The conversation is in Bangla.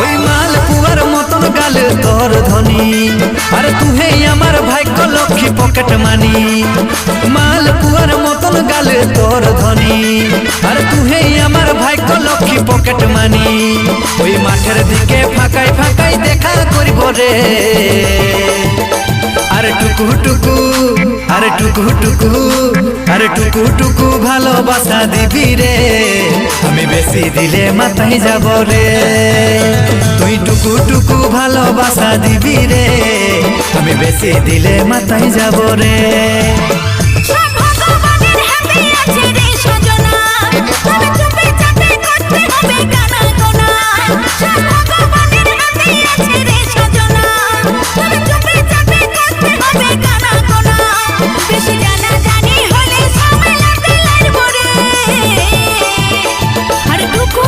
ওই মালপুয়ার মতন গাল তোর ধনী, আর তুহে আমার ভাগ্য লক্ষ্মী পকেট মানি। মালপুয়ার মতন গাল তোর ধনী, আর তুহে আমার ভাগ্য লক্ষ্মী পকেট মানি। ওই মাঠের দিকে ফাঁকাই ফাঁকাই দেখা করিব রে, আরে টুকু টুকু, আরে টুকু টুকু, আরে টুকু টুকু ভালোবাসা দিবি রে, আমি বেশি দিলে মাথায় যাব রে। তুই টুকু টুকু ভালোবাসা দিবি রে, আমি বেশি দিলে মাথায় যাব রে।